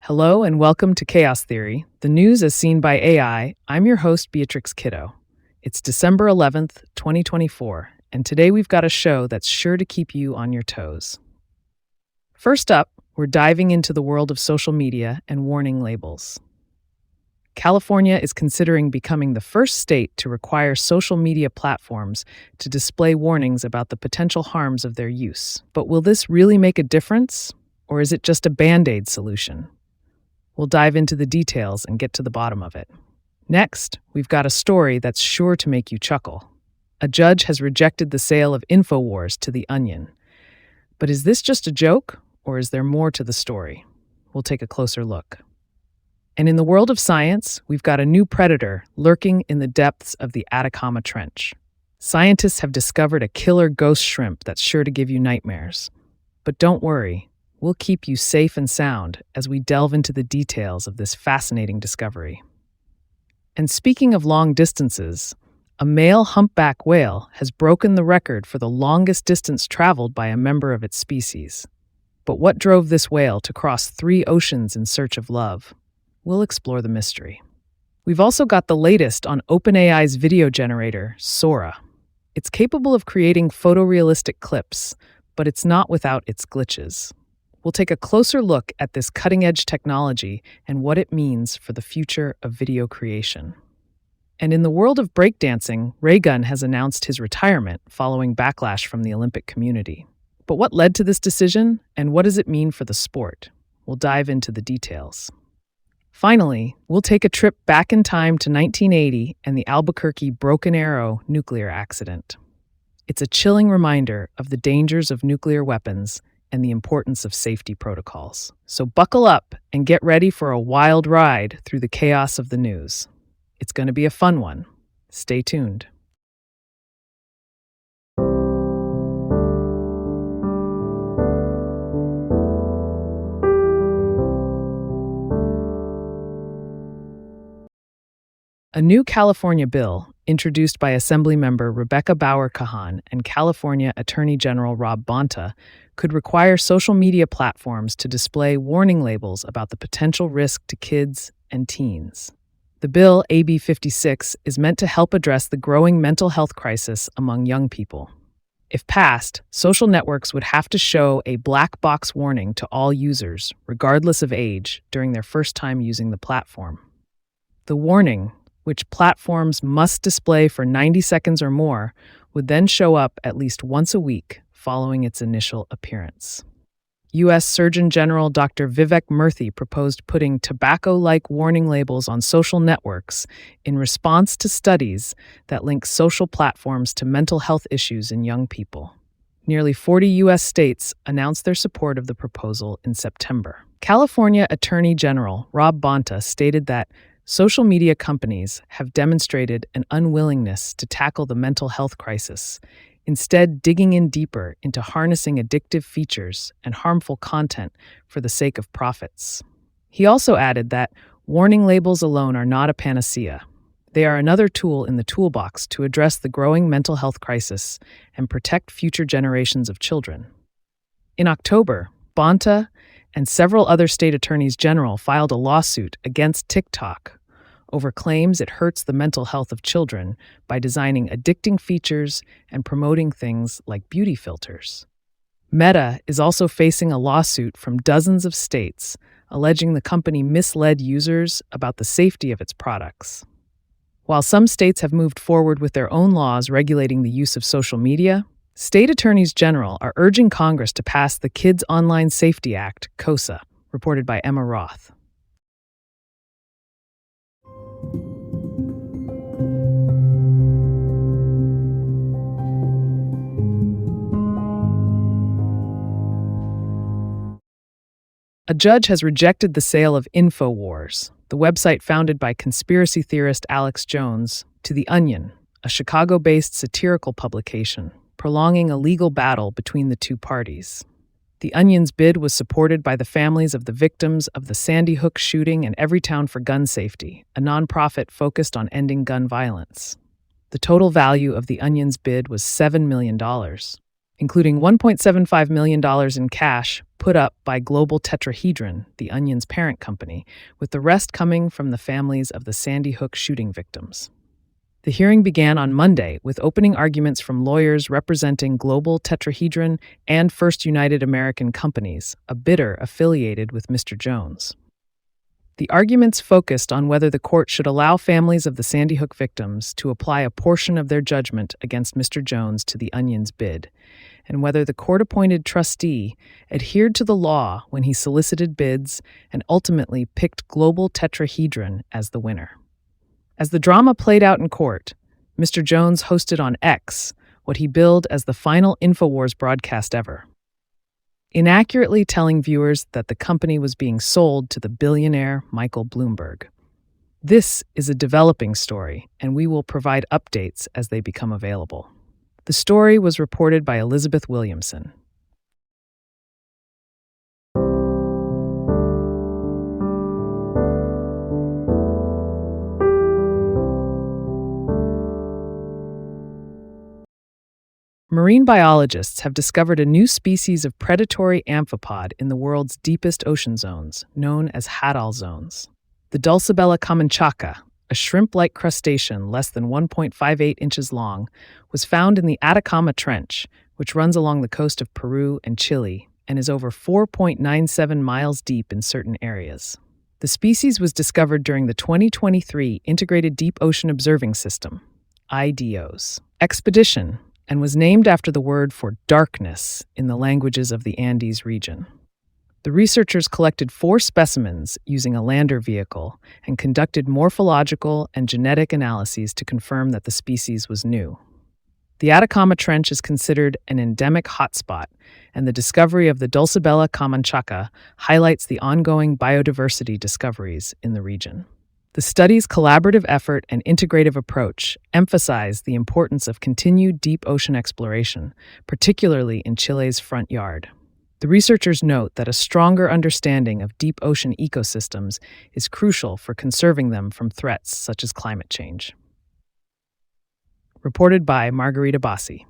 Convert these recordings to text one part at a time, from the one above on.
Hello and welcome to Chaos Theory, the news as seen by AI. I'm your host, Beatrix Kiddo. It's December 11th, 2024, and today we've got a show that's sure to keep you on your toes. First up, we're diving into the world of social media and warning labels. California is considering becoming the first state to require social media platforms to display warnings about the potential harms of their use. But will this really make a difference, or is it just a Band-Aid solution? We'll dive into the details and get to the bottom of it. Next, we've got a story that's sure to make you chuckle. A judge has rejected the sale of Infowars to The Onion. But is this just a joke, or is there more to the story? We'll take a closer look. And in the world of science, we've got a new predator lurking in the depths of the Atacama Trench. Scientists have discovered a killer ghost shrimp that's sure to give you nightmares. But don't worry, we'll keep you safe and sound as we delve into the details of this fascinating discovery. And speaking of long distances, a male humpback whale has broken the record for the longest distance traveled by a member of its species. But what drove this whale to cross 3 oceans in search of love? We'll explore the mystery. We've also got the latest on OpenAI's video generator, Sora. It's capable of creating photorealistic clips, but it's not without its glitches. We'll take a closer look at this cutting-edge technology and what it means for the future of video creation. And in the world of breakdancing, Raygun has announced his retirement following backlash from the Olympic community. But what led to this decision, and what does it mean for the sport? We'll dive into the details. Finally, we'll take a trip back in time to 1980 and the Albuquerque Broken Arrow nuclear accident. It's a chilling reminder of the dangers of nuclear weapons and the importance of safety protocols. So buckle up and get ready for a wild ride through the chaos of the news. It's going to be a fun one. Stay tuned. A new California bill, introduced by Assemblymember Rebecca Bauer-Kahan and California Attorney General Rob Bonta, could require social media platforms to display warning labels about the potential risk to kids and teens. The bill, AB 56, is meant to help address the growing mental health crisis among young people. If passed, social networks would have to show a black box warning to all users, regardless of age, during their first time using the platform. The warning, which platforms must display for 90 seconds or more, would then show up at least once a week following its initial appearance. U.S. Surgeon General Dr. Vivek Murthy proposed putting tobacco-like warning labels on social networks in response to studies that link social platforms to mental health issues in young people. Nearly 40 U.S. states announced their support of the proposal in September. California Attorney General Rob Bonta stated that social media companies have demonstrated an unwillingness to tackle the mental health crisis, instead digging in deeper into harnessing addictive features and harmful content for the sake of profits. He also added that warning labels alone are not a panacea. They are another tool in the toolbox to address the growing mental health crisis and protect future generations of children. In October, Bonta and several other state attorneys general filed a lawsuit against TikTok over claims it hurts the mental health of children by designing addicting features and promoting things like beauty filters. Meta is also facing a lawsuit from dozens of states, alleging the company misled users about the safety of its products. While some states have moved forward with their own laws regulating the use of social media, state attorneys general are urging Congress to pass the Kids Online Safety Act, KOSA, reported by Emma Roth. A judge has rejected the sale of Infowars, the website founded by conspiracy theorist Alex Jones, to The Onion, a Chicago-based satirical publication, prolonging a legal battle between the two parties. The Onion's bid was supported by the families of the victims of the Sandy Hook shooting and Everytown for Gun Safety, a nonprofit focused on ending gun violence. The total value of The Onion's bid was $7 million. including $1.75 million in cash put up by Global Tetrahedron, the Onion's parent company, with the rest coming from the families of the Sandy Hook shooting victims. The hearing began on Monday with opening arguments from lawyers representing Global Tetrahedron and First United American Companies, a bidder affiliated with Mr. Jones. The arguments focused on whether the court should allow families of the Sandy Hook victims to apply a portion of their judgment against Mr. Jones to the Onion's bid, and whether the court-appointed trustee adhered to the law when he solicited bids and ultimately picked Global Tetrahedron as the winner. As the drama played out in court, Mr. Jones hosted on X what he billed as the final Infowars broadcast ever, inaccurately telling viewers that the company was being sold to the billionaire Michael Bloomberg. This is a developing story, and we will provide updates as they become available. The story was reported by Elizabeth Williamson. Marine biologists have discovered a new species of predatory amphipod in the world's deepest ocean zones, known as hadal zones. The Dulcibella comanchaca, a shrimp-like crustacean less than 1.58 inches long, was found in the Atacama Trench, which runs along the coast of Peru and Chile and is over 4.97 miles deep in certain areas. The species was discovered during the 2023 Integrated Deep Ocean Observing System, IDO's, expedition, and was named after the word for darkness in the languages of the Andes region. The researchers collected 4 specimens using a lander vehicle and conducted morphological and genetic analyses to confirm that the species was new. The Atacama Trench is considered an endemic hotspot, and the discovery of the Dulcibella comanchaca highlights the ongoing biodiversity discoveries in the region. The study's collaborative effort and integrative approach emphasize the importance of continued deep ocean exploration, particularly in Chile's front yard. The researchers note that a stronger understanding of deep ocean ecosystems is crucial for conserving them from threats such as climate change. Reported by Margarita Bassi.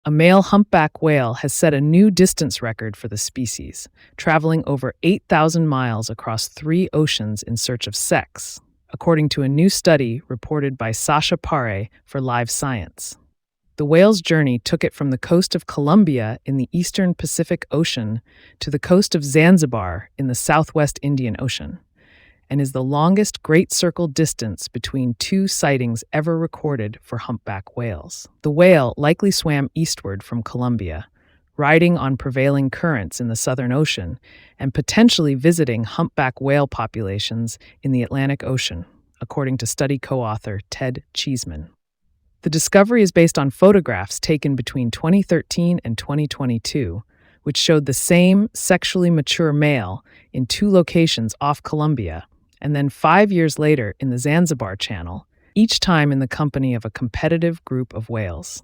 A male humpback whale has set a new distance record for the species, traveling over 8,000 miles across 3 oceans in search of sex, according to a new study reported by Sasha Pare for Live Science. The whale's journey took it from the coast of Colombia in the eastern Pacific Ocean to the coast of Zanzibar in the southwest Indian Ocean, and is the longest Great Circle distance between 2 sightings ever recorded for humpback whales. The whale likely swam eastward from Colombia, riding on prevailing currents in the Southern Ocean and potentially visiting humpback whale populations in the Atlantic Ocean, according to study co-author Ted Cheeseman. The discovery is based on photographs taken between 2013 and 2022, which showed the same sexually mature male in 2 locations off Colombia, and then 5 years later in the Zanzibar Channel, each time in the company of a competitive group of whales.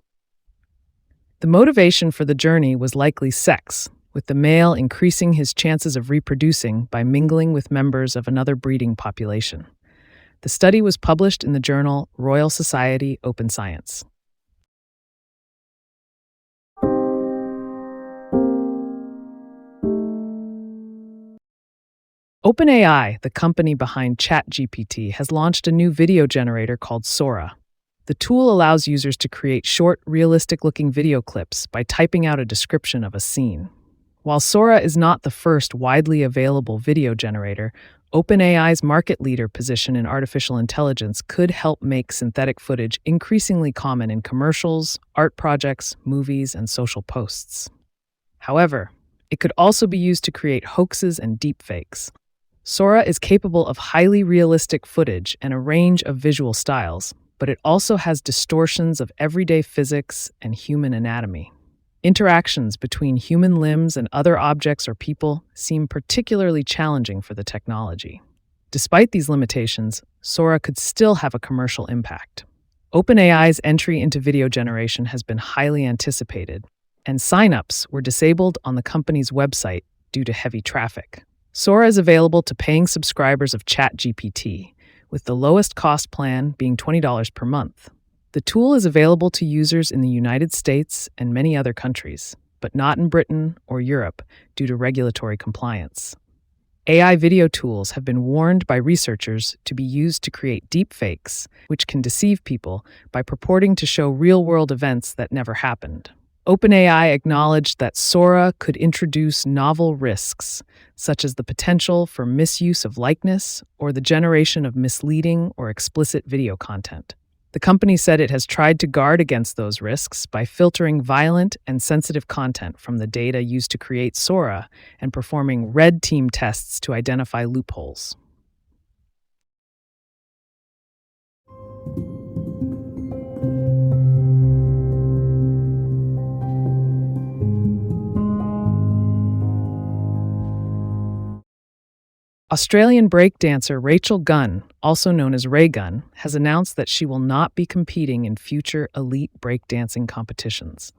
The motivation for the journey was likely sex, with the male increasing his chances of reproducing by mingling with members of another breeding population. The study was published in the journal Royal Society Open Science. OpenAI, the company behind ChatGPT, has launched a new video generator called Sora. The tool allows users to create short, realistic-looking video clips by typing out a description of a scene. While Sora is not the first widely available video generator, OpenAI's market leader position in artificial intelligence could help make synthetic footage increasingly common in commercials, art projects, movies, and social posts. However, it could also be used to create hoaxes and deepfakes. Sora is capable of highly realistic footage and a range of visual styles, but it also has distortions of everyday physics and human anatomy. Interactions between human limbs and other objects or people seem particularly challenging for the technology. Despite these limitations, Sora could still have a commercial impact. OpenAI's entry into video generation has been highly anticipated, and signups were disabled on the company's website due to heavy traffic. Sora is available to paying subscribers of ChatGPT, with the lowest cost plan being $20 per month. The tool is available to users in the United States and many other countries, but not in Britain or Europe due to regulatory compliance. AI video tools have been warned by researchers to be used to create deepfakes, which can deceive people by purporting to show real-world events that never happened. OpenAI acknowledged that Sora could introduce novel risks, such as the potential for misuse of likeness or the generation of misleading or explicit video content. The company said it has tried to guard against those risks by filtering violent and sensitive content from the data used to create Sora and performing red team tests to identify loopholes. Australian breakdancer Rachel Gunn, also known as Ray Gunn, has announced that she will not be competing in future elite breakdancing competitions.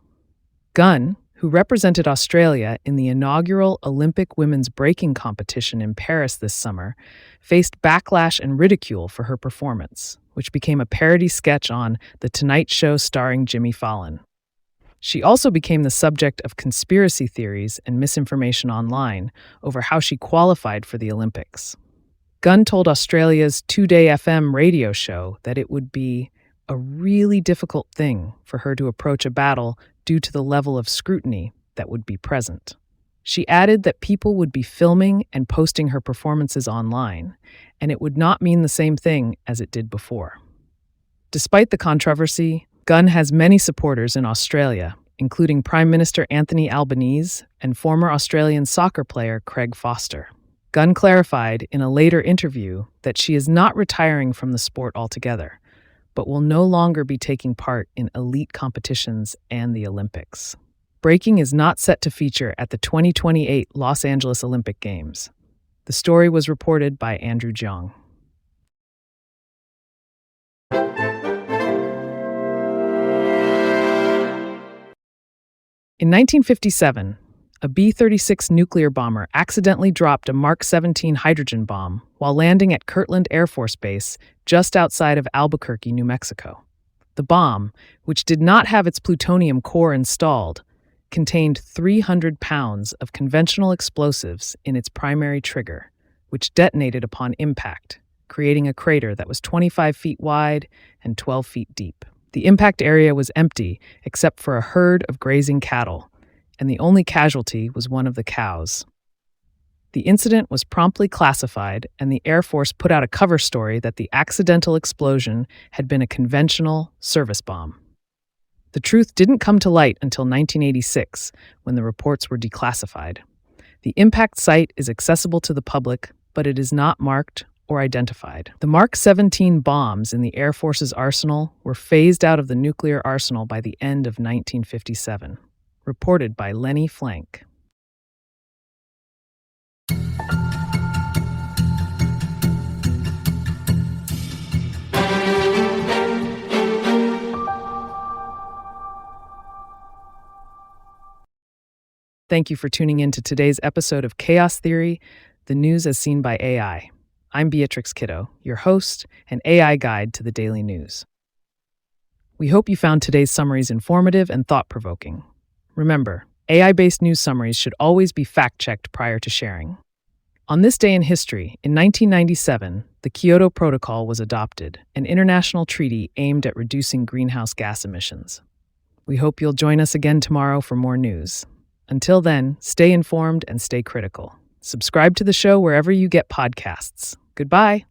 Gunn, who represented Australia in the inaugural Olympic women's breaking competition in Paris this summer, faced backlash and ridicule for her performance, which became a parody sketch on The Tonight Show starring Jimmy Fallon. She also became the subject of conspiracy theories and misinformation online over how she qualified for the Olympics. Gunn told Australia's 2Day FM radio show that it would be a really difficult thing for her to approach a battle due to the level of scrutiny that would be present. She added that people would be filming and posting her performances online, and it would not mean the same thing as it did before. Despite the controversy, Gunn has many supporters in Australia, including Prime Minister Anthony Albanese and former Australian soccer player Craig Foster. Gunn clarified in a later interview that she is not retiring from the sport altogether, but will no longer be taking part in elite competitions and the Olympics. Breaking is not set to feature at the 2028 Los Angeles Olympic Games. The story was reported by Andrew Jiang. In 1957, a B-36 nuclear bomber accidentally dropped a Mark 17 hydrogen bomb while landing at Kirtland Air Force Base just outside of Albuquerque, New Mexico. The bomb, which did not have its plutonium core installed, contained 300 pounds of conventional explosives in its primary trigger, which detonated upon impact, creating a crater that was 25 feet wide and 12 feet deep. The impact area was empty except for a herd of grazing cattle, and the only casualty was one of the cows. The incident was promptly classified, and the Air Force put out a cover story that the accidental explosion had been a conventional service bomb. The truth didn't come to light until 1986, when the reports were declassified. The impact site is accessible to the public, but it is not marked or identified. The Mark 17 bombs in the Air Force's arsenal were phased out of the nuclear arsenal by the end of 1957, reported by Lenny Flank. Thank you for tuning in to today's episode of Chaos Theory, the news as seen by AI. I'm Beatrix Kiddo, your host and AI guide to the daily news. We hope you found today's summaries informative and thought-provoking. Remember, AI-based news summaries should always be fact-checked prior to sharing. On this day in history, in 1997, the Kyoto Protocol was adopted, an international treaty aimed at reducing greenhouse gas emissions. We hope you'll join us again tomorrow for more news. Until then, stay informed and stay critical. Subscribe to the show wherever you get podcasts. Goodbye.